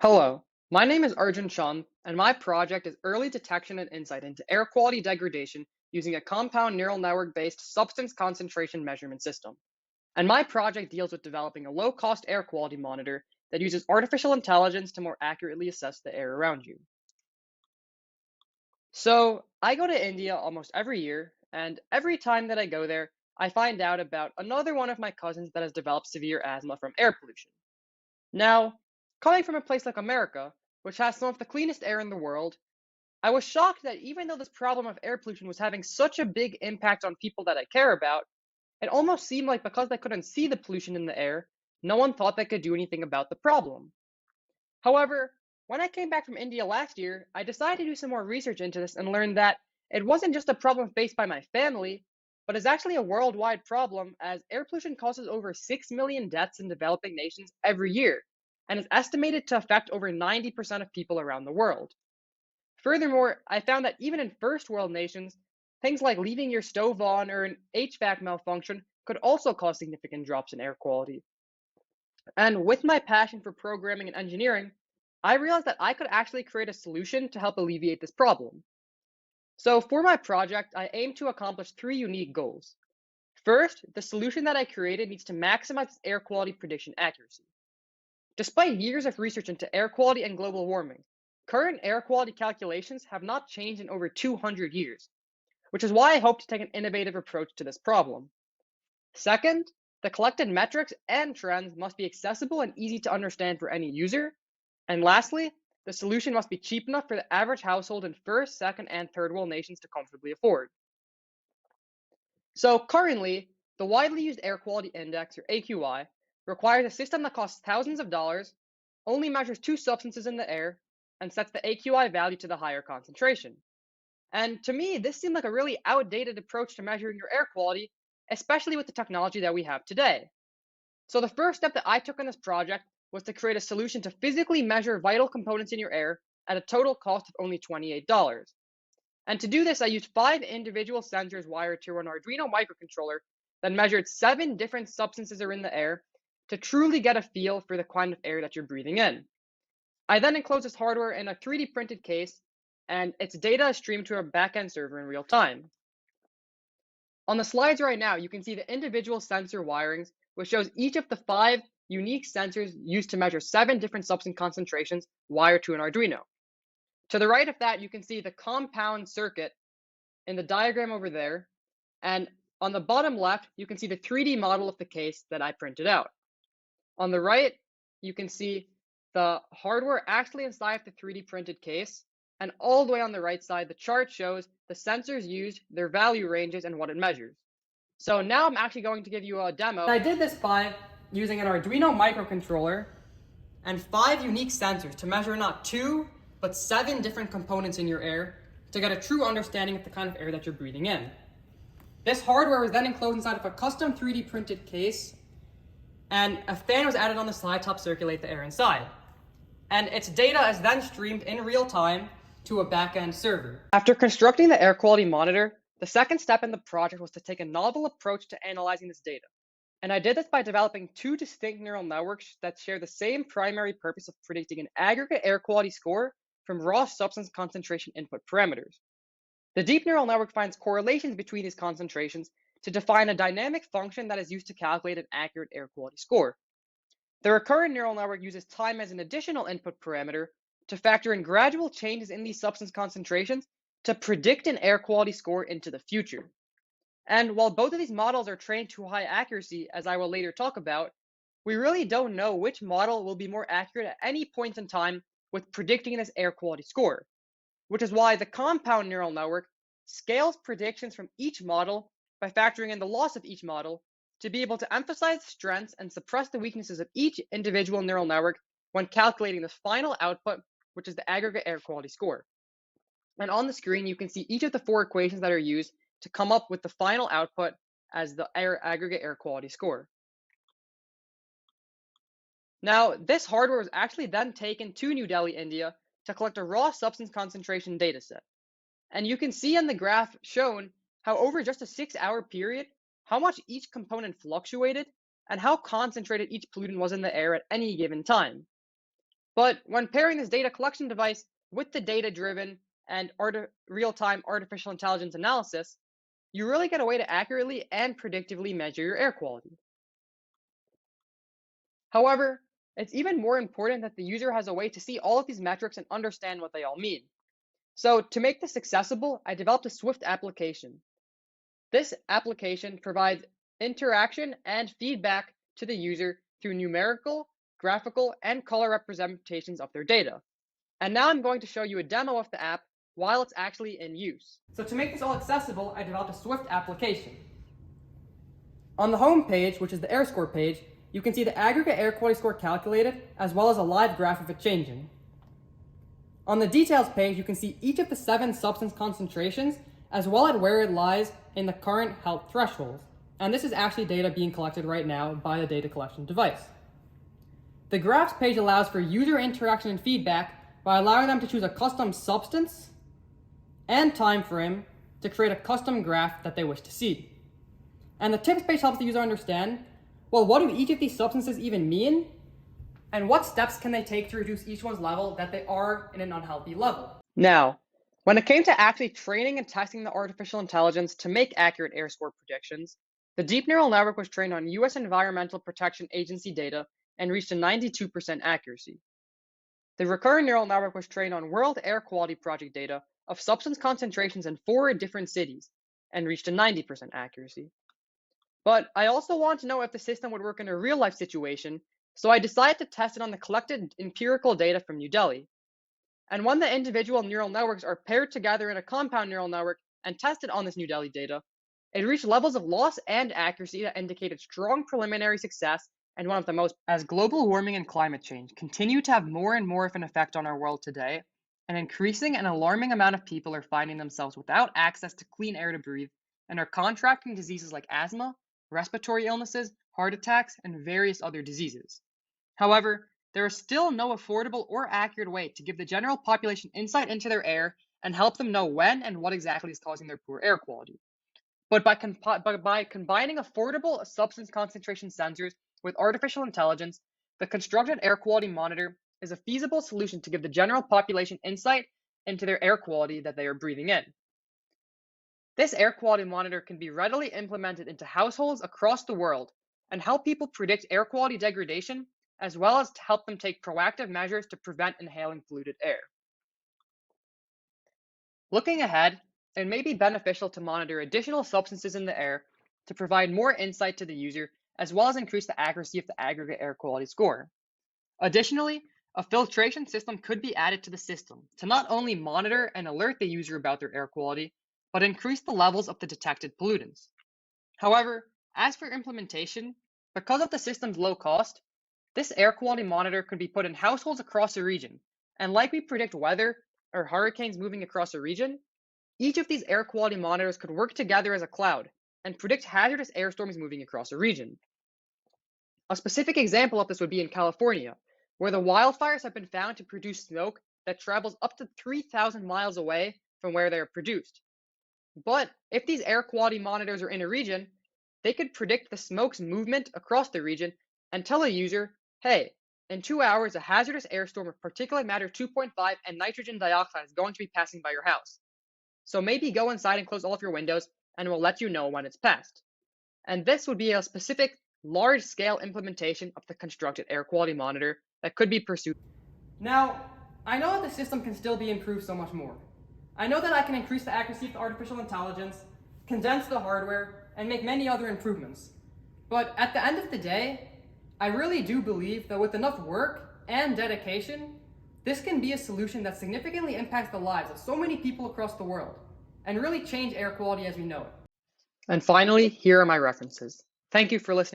Hello, my name is Arjun Tschand, and my project is early detection and insight into air quality degradation using a compound neural network based substance concentration measurement system. And my project deals with developing a low cost air quality monitor that uses artificial intelligence to more accurately assess the air around you. So, I go to India almost every year, and every time that I go there, I find out about another one of my cousins that has developed severe asthma from air pollution. Now, coming from a place like America, which has some of the cleanest air in the world, I was shocked that even though this problem of air pollution was having such a big impact on people that I care about, it almost seemed like because they couldn't see the pollution in the air, no one thought they could do anything about the problem. However, when I came back from India last year, I decided to do some more research into this and learned that it wasn't just a problem faced by my family, but is actually a worldwide problem as air pollution causes over 6 million deaths in developing nations every year and is estimated to affect over 90% of people around the world. Furthermore, I found that even in first world nations, things like leaving your stove on or an HVAC malfunction could also cause significant drops in air quality. And with my passion for programming and engineering, I realized that I could actually create a solution to help alleviate this problem. So, for my project, I aim to accomplish three unique goals. First, the solution that I created needs to maximize air quality prediction accuracy. Despite years of research into air quality and global warming, current air quality calculations have not changed in over 200 years, which is why I hope to take an innovative approach to this problem. Second, the collected metrics and trends must be accessible and easy to understand for any user. And lastly, the solution must be cheap enough for the average household in first, second, and third world nations to comfortably afford. So currently, the widely used air quality index, or AQI, requires a system that costs thousands of dollars, only measures two substances in the air, and sets the AQI value to the higher concentration. And to me, this seemed like a really outdated approach to measuring your air quality, especially with the technology that we have today. So the first step that I took in this project was to create a solution to physically measure vital components in your air at a total cost of only $28. And to do this, I used five individual sensors wired to an Arduino microcontroller that measured seven different substances are in the air to truly get a feel for the kind of air that you're breathing in. I then enclosed this hardware in a 3D printed case, and its data is streamed to a backend server in real time. On the slides right now, you can see the individual sensor wirings, which shows each of the five unique sensors used to measure seven different substance concentrations wired to an Arduino. To the right of that, you can see the compound circuit in the diagram over there, and on the bottom left, you can see the 3D model of the case that I printed out. On the right, you can see the hardware actually inside the 3D printed case, and all the way on the right side, the chart shows the sensors used, their value ranges, and what it measures. So now I'm actually going to give you a demo. I did this by using an Arduino microcontroller and five unique sensors to measure not two, but seven different components in your air to get a true understanding of the kind of air that you're breathing in. This hardware was then enclosed inside of a custom 3D printed case, and a fan was added on the side to help circulate the air inside. And its data is then streamed in real time to a back-end server. After constructing the air quality monitor, the second step in the project was to take a novel approach to analyzing this data. And I did this by developing two distinct neural networks that share the same primary purpose of predicting an aggregate air quality score from raw substance concentration input parameters. The deep neural network finds correlations between these concentrations to define a dynamic function that is used to calculate an accurate air quality score. The recurrent neural network uses time as an additional input parameter to factor in gradual changes in these substance concentrations to predict an air quality score into the future. And while both of these models are trained to high accuracy, as I will later talk about, we really don't know which model will be more accurate at any point in time with predicting this air quality score, which is why the compound neural network scales predictions from each model by factoring in the loss of each model to be able to emphasize the strengths and suppress the weaknesses of each individual neural network when calculating the final output, which is the aggregate air quality score. And on the screen, you can see each of the four equations that are used to come up with the final output as the aggregate air quality score. Now, this hardware was actually then taken to New Delhi, India, to collect a raw substance concentration dataset. And you can see on the graph shown how over just a 6-hour period, how much each component fluctuated and how concentrated each pollutant was in the air at any given time. But when pairing this data collection device with the data-driven and real-time artificial intelligence analysis, you really get a way to accurately and predictively measure your air quality. However, it's even more important that the user has a way to see all of these metrics and understand what they all mean. So to make this accessible, I developed a Swift application. This application provides interaction and feedback to the user through numerical, graphical, and color representations of their data. And now I'm going to show you a demo of the app while it's actually in use. So to make this all accessible, I developed a Swift application. On the home page, which is the air score page, you can see the aggregate air quality score calculated, as well as a live graph of it changing. On the details page, you can see each of the 7 substance concentrations, as well as where it lies in the current health thresholds. And this is actually data being collected right now by the data collection device. The graphs page allows for user interaction and feedback by allowing them to choose a custom substance and time frame to create a custom graph that they wish to see. And the tips page helps the user understand, well, what do each of these substances even mean? And what steps can they take to reduce each one's level that they are in an unhealthy level? Now, when it came to actually training and testing the artificial intelligence to make accurate air score predictions, the deep neural network was trained on US Environmental Protection Agency data and reached a 92% accuracy. The recurrent neural network was trained on World Air Quality Project data of substance concentrations in 4 different cities and reached a 90% accuracy. But I also want to know if the system would work in a real-life situation, so I decided to test it on the collected empirical data from New Delhi. And when the individual neural networks are paired together in a compound neural network and tested on this New Delhi data, it reached levels of loss and accuracy that indicated strong preliminary success and one of the most. As global warming and climate change continue to have more and more of an effect on our world today, an increasing and alarming amount of people are finding themselves without access to clean air to breathe and are contracting diseases like asthma, respiratory illnesses, heart attacks, and various other diseases. However, there is still no affordable or accurate way to give the general population insight into their air and help them know when and what exactly is causing their poor air quality. But by combining affordable substance concentration sensors with artificial intelligence, the constructed air quality monitor is a feasible solution to give the general population insight into their air quality that they are breathing in. This air quality monitor can be readily implemented into households across the world and help people predict air quality degradation, as well as to help them take proactive measures to prevent inhaling polluted air. Looking ahead, it may be beneficial to monitor additional substances in the air to provide more insight to the user, as well as increase the accuracy of the aggregate air quality score. Additionally, a filtration system could be added to the system to not only monitor and alert the user about their air quality, but increase the levels of the detected pollutants. However, as for implementation, because of the system's low cost, this air quality monitor could be put in households across a region, and like we predict weather or hurricanes moving across a region, each of these air quality monitors could work together as a cloud and predict hazardous air storms moving across a region. A specific example of this would be in California, where the wildfires have been found to produce smoke that travels up to 3,000 miles away from where they are produced. But if these air quality monitors are in a region, they could predict the smoke's movement across the region and tell a user, hey, in 2 hours, a hazardous air storm of particulate matter 2.5 and nitrogen dioxide is going to be passing by your house. So maybe go inside and close all of your windows, and we'll let you know when it's passed. And this would be a specific, large-scale implementation of the constructed air quality monitor that could be pursued. Now, I know that the system can still be improved so much more. I know that I can increase the accuracy of the artificial intelligence, condense the hardware, and make many other improvements. But at the end of the day, I really do believe that with enough work and dedication, this can be a solution that significantly impacts the lives of so many people across the world and really change air quality as we know it. And finally, here are my references. Thank you for listening.